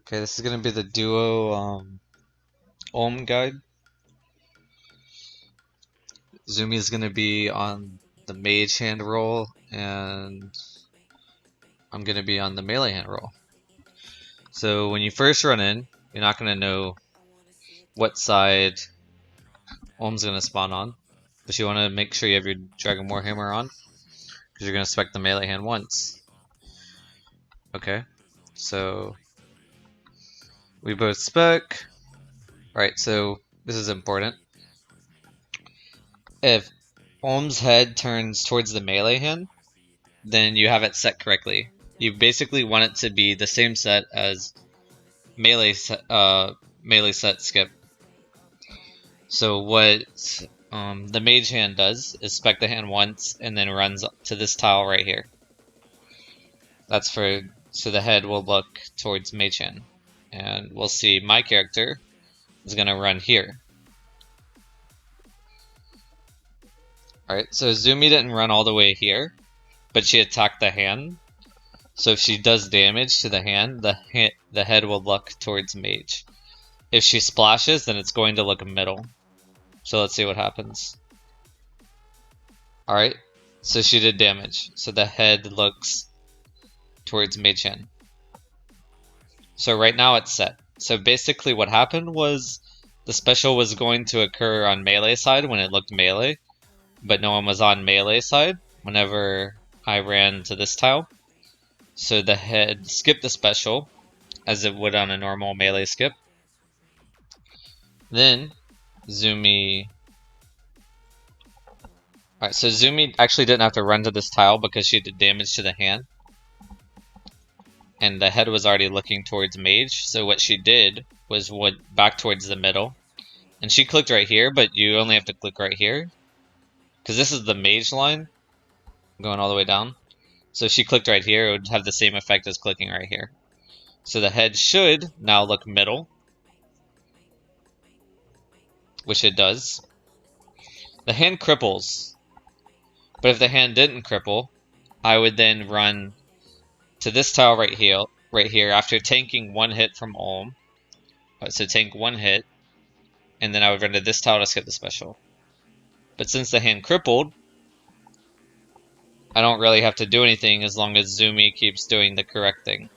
Okay, this is gonna be the duo ohm guide. Zumi is gonna be on the mage hand roll, and I'm gonna be on the melee hand roll. So when you first run in, you're not gonna know what side ohm's gonna spawn on, but you want to make sure you have your Dragon Warhammer on, because you're gonna spec the melee hand once. Okay, so we both spec. Alright, so this is important. If Ohm's head turns towards the melee hand, then you have it set correctly. You basically want it to be the same set as melee set skip. So what the mage hand does is spec the hand once and then runs to this tile right here. That's so the head will look towards mage hand, and we'll see my character is gonna run here. Alright, so Zumi didn't run all the way here, but she attacked the hand. So if she does damage to the hand, the head will look towards mage. If she splashes, then it's going to look middle. So let's see what happens. Alright, so she did damage. So the head looks towards mage hand. So right now it's set. So basically what happened was the special was going to occur on melee side when it looked melee, but no one was on melee side whenever I ran to this tile. So the head skipped the special, as it would on a normal melee skip. Then Zumi... Alright, so Zumi actually didn't have to run to this tile because she did damage to the hand. And the head was already looking towards mage, so what she did was went back towards the middle. And she clicked right here, but you only have to click right here, because this is the mage line, going all the way down. So if she clicked right here, it would have the same effect as clicking right here. So the head should now look middle, which it does. The hand cripples, but if the hand didn't cripple, I would then run to this tile right here after tanking one hit from Ohm. So tank one hit, and then I would run to this tile to skip the special. But since the hand crippled, I don't really have to do anything as long as Zumi keeps doing the correct thing.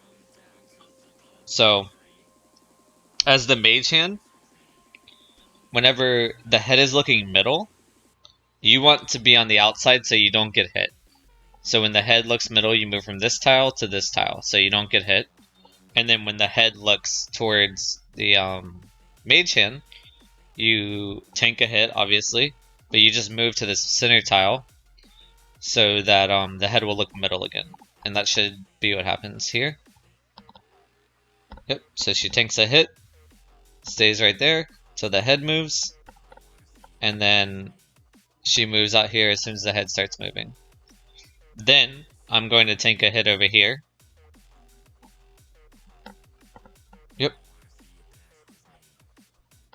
So, as the mage hand, whenever the head is looking middle, you want to be on the outside so you don't get hit. So when the head looks middle, you move from this tile to this tile so you don't get hit. And then when the head looks towards the mage hand, you tank a hit, obviously, but you just move to this center tile so that the head will look middle again. And that should be what happens here. Yep, so she tanks a hit, stays right there till the head moves, and then she moves out here as soon as the head starts moving. Then I'm going to tank a hit over here. Yep.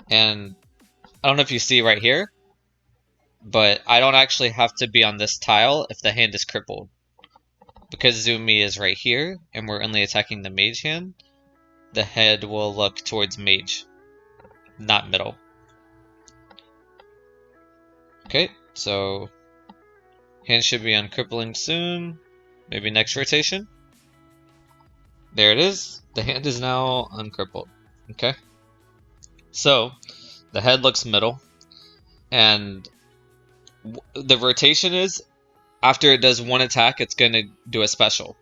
And I don't know if you see right here, but I don't actually have to be on this tile if the hand is crippled. Because Zumi is right here, and we're only attacking the mage hand, the head will look towards mage, not middle. Okay, so hand should be on crippling soon, maybe next rotation. There it is, the hand is now uncrippled. Okay, so the head looks middle, and the rotation is after it does one attack, it's going to do a special.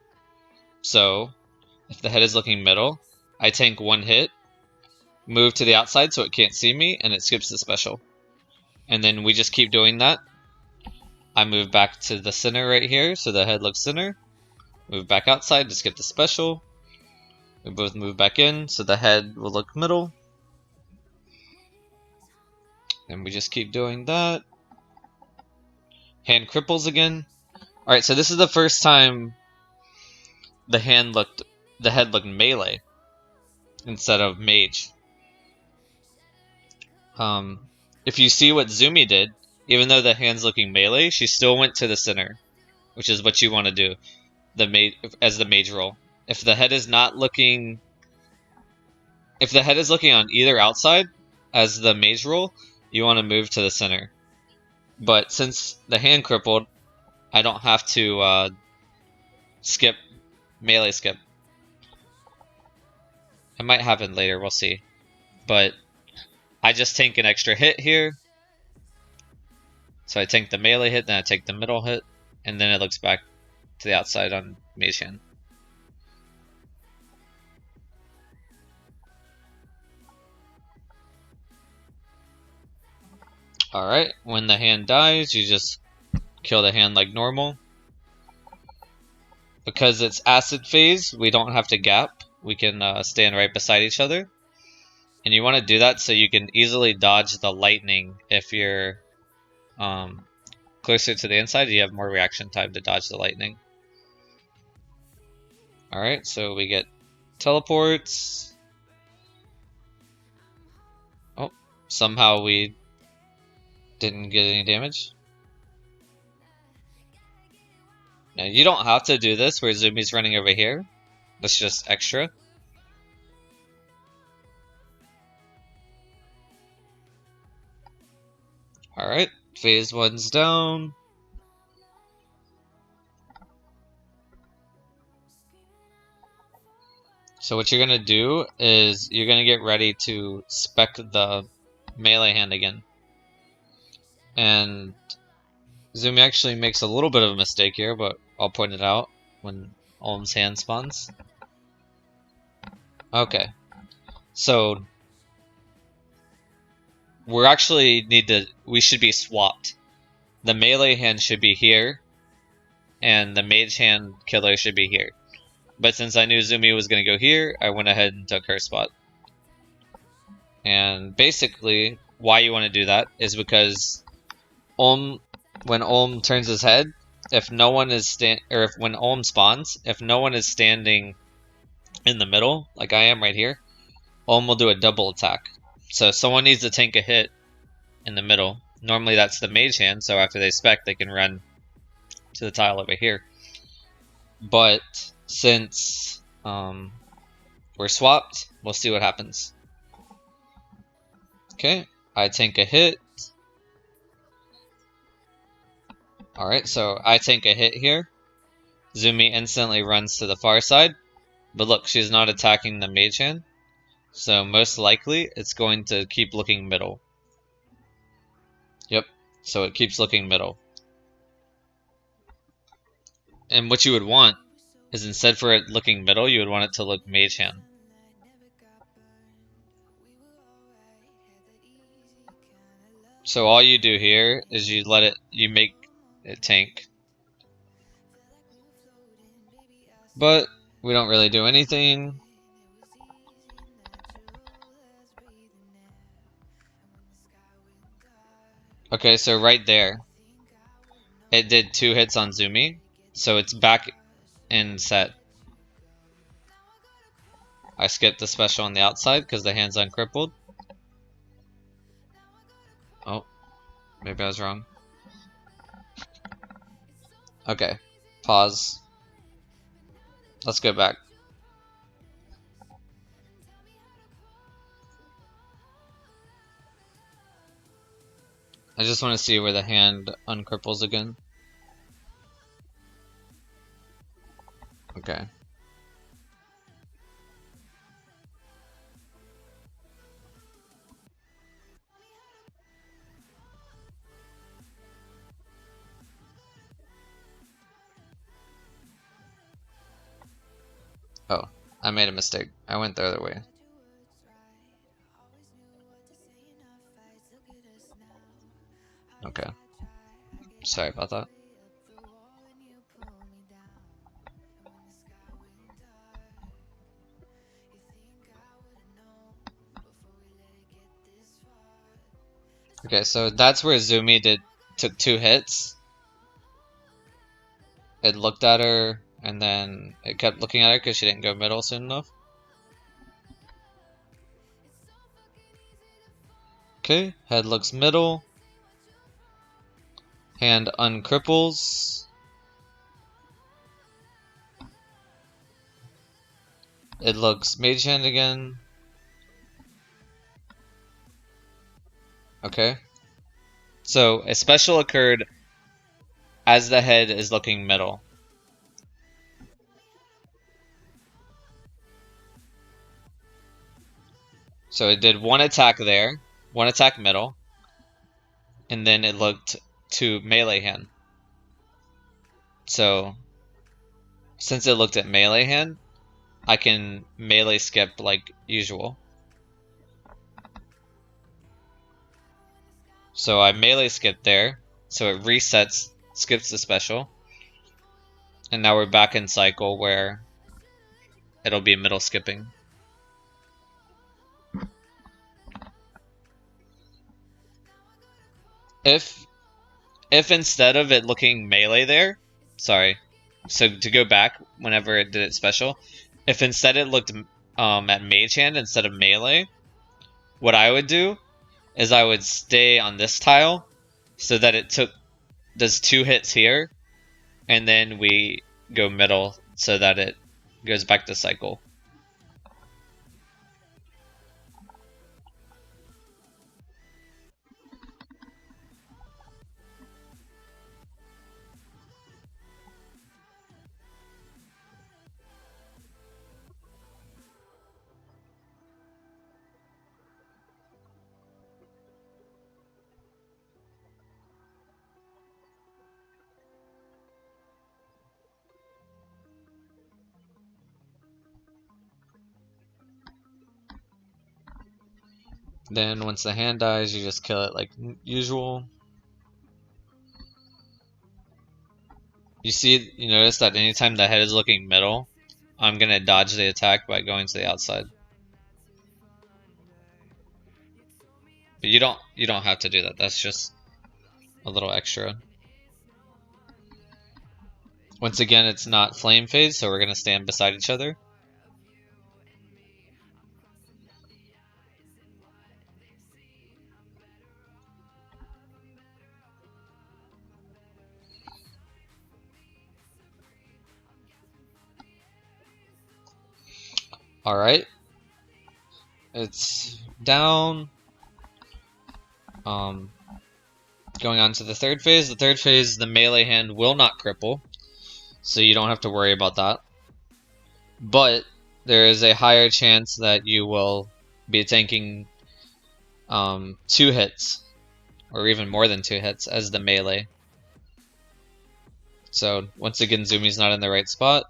So if the head is looking middle, I tank one hit, move to the outside so it can't see me, and it skips the special. And then we just keep doing that. I move back to the center right here, so the head looks center. Move back outside to skip the special. We both move back in, so the head will look middle. And we just keep doing that. Hand cripples again. Alright, so this is the first time the head looked melee instead of mage. If you see what Zumi did, even though the hand's looking melee, she still went to the center, which is what you want to do as the mage roll. If the head is not looking if the head is looking on either outside, as the mage roll, you want to move to the center. But since the hand crippled, I don't have to skip melee skip. It might happen later, we'll see. But I just tank an extra hit here. So I tank the melee hit, then I take the middle hit, and then it looks back to the outside on mage hand. Alright, when the hand dies, you just kill the hand like normal. Because it's acid phase, we don't have to gap. We can stand right beside each other. And you want to do that so you can easily dodge the lightning if you're closer to the inside. You have more reaction time to dodge the lightning. Alright, so we get teleports. Oh, somehow we didn't get any damage. Now, you don't have to do this where Zumi's running over here. That's just extra. Alright, phase 1's down. So what you're going to do is you're going to get ready to spec the melee hand again. And Zumi actually makes a little bit of a mistake here, but I'll point it out when Olm's hand spawns. Okay, so we should be swapped. The melee hand should be here, and the mage hand killer should be here. But since I knew Zumi was going to go here, I went ahead and took her spot. And basically, why you want to do that is because when Olm turns his head, if no one is when Olm spawns, if no one is standing in the middle, like I am right here, Olm will do a double attack. So someone needs to tank a hit in the middle. Normally that's the mage hand, so after they spec, they can run to the tile over here. But since we're swapped, we'll see what happens. Okay, I tank a hit. Alright, so I tank a hit here. Zumi instantly runs to the far side. But look, she's not attacking the mage hand. So most likely, it's going to keep looking middle. Yep, so it keeps looking middle. And what you would want is instead for it looking middle, you would want it to look mage hand. So all you do here is you make it tank. But we don't really do anything. Okay, so right there, it did 2 hits on Zumi, so it's back in set. I skipped the special on the outside because the hand's uncrippled. Oh, maybe I was wrong. Okay, pause. Let's go back. I just want to see where the hand uncripples again. Okay. Oh, I made a mistake. I went the other way. Okay. Sorry about that. Okay, so that's where Zumi took 2 hits. It looked at her, and then it kept looking at her because she didn't go middle soon enough. Okay, head looks middle. Hand uncripples. It looks mage hand again. Okay? So a special occurred as the head is looking middle. So it did one attack there, one attack middle, and then it looked to melee hand. So since it looked at melee hand, I can melee skip like usual. So I melee skip there, so it resets, skips the special, and now we're back in cycle where it'll be middle skipping. If instead of it looking melee there, sorry, so to go back whenever it did its special, if instead it looked at mage hand instead of melee, what I would do is I would stay on this tile so that it does 2 hits here, and then we go middle so that it goes back to cycle. Then once the hand dies, you just kill it like usual. You notice that anytime the head is looking middle, I'm gonna dodge the attack by going to the outside. But you don't have to do that. That's just a little extra. Once again, it's not flame phase, so we're gonna stand beside each other. Alright. It's down. Going on to the third phase. The third phase, the melee hand will not cripple, so you don't have to worry about that. But there is a higher chance that you will be tanking 2 hits, or even more than 2 hits, as the melee. So once again, Zumi's not in the right spot.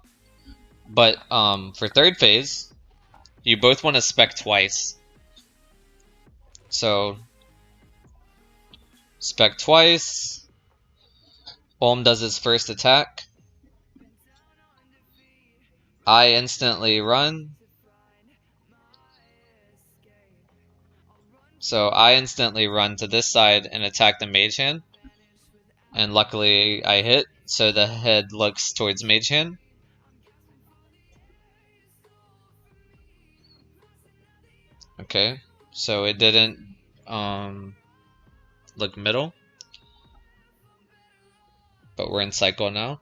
But for third phase, you both want to spec twice. So spec twice. Olm does his first attack. I instantly run. So I instantly run to this side and attack the mage hand. And luckily I hit, so the head looks towards mage hand. Okay, so it didn't look middle. But we're in cycle now.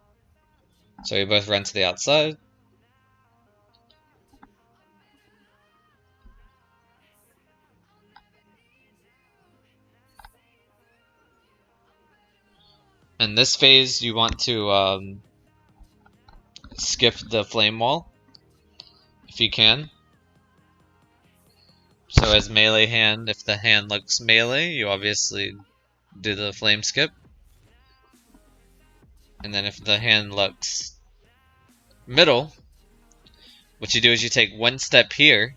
So we both run to the outside. In this phase, you want to skip the flame wall, if you can. So as melee hand, if the hand looks melee, you obviously do the flame skip. And then if the hand looks middle, what you do is you take 1 step here,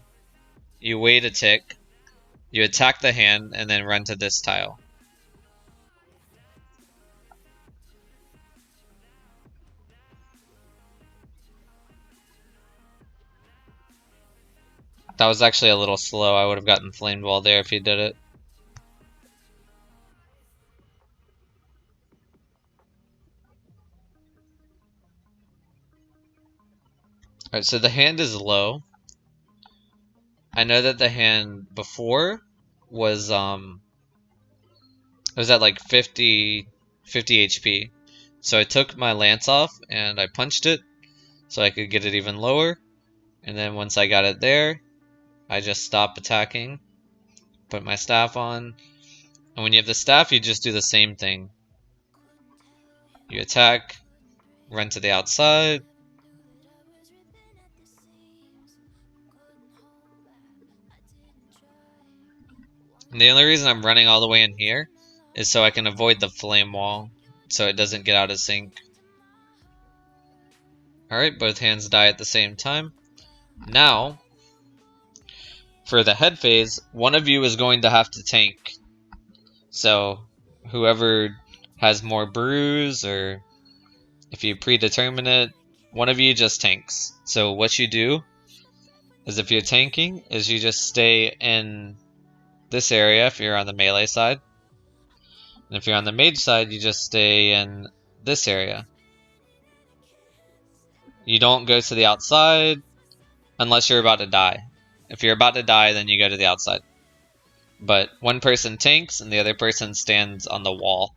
you wait a tick, you attack the hand, and then run to this tile. That was actually a little slow. I would have gotten flamed wall there if he did it. Alright, so the hand is low. I know that the hand before was it was at like 50 HP. So I took my lance off and I punched it so I could get it even lower. And then once I got it there, I just stopped attacking, put my staff on, And when you have the staff, you just do the same thing. You attack, run to the outside. And the only reason I'm running all the way in here is so I can avoid the flame wall, so it doesn't get out of sync. Alright, both hands die at the same time. Now, for the head phase, one of you is going to have to tank. So, whoever has more brews, or if you predetermine it, one of you just tanks. So what you do is, if you're tanking, is you just stay in this area if you're on the melee side. And if you're on the mage side, you just stay in this area. You don't go to the outside unless you're about to die. If you're about to die, then you go to the outside. But one person tanks and the other person stands on the wall.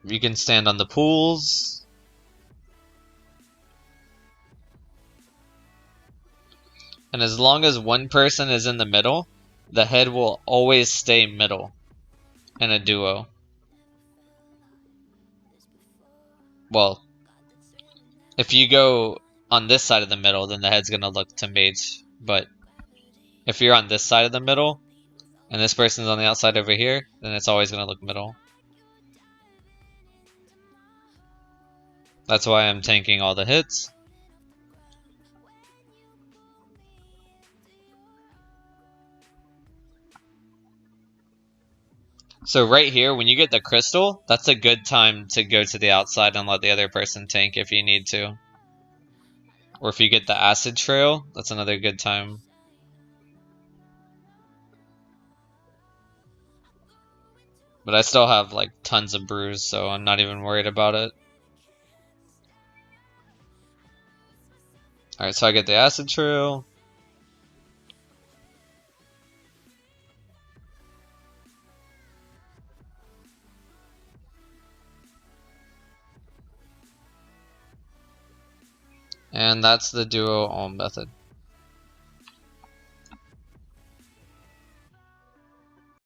You can stand on the pools. And as long as one person is in the middle, the head will always stay middle in a duo. Well, if you go on this side of the middle, then the head's going to look to mage. But if you're on this side of the middle, and this person's on the outside over here, then it's always going to look middle. That's why I'm tanking all the hits. So right here, when you get the crystal, that's a good time to go to the outside and let the other person tank if you need to. Or if you get the acid trail, that's another good time. But I still have like tons of brews, so I'm not even worried about it. Alright, so I get the acid trail. And that's the duo ohm method.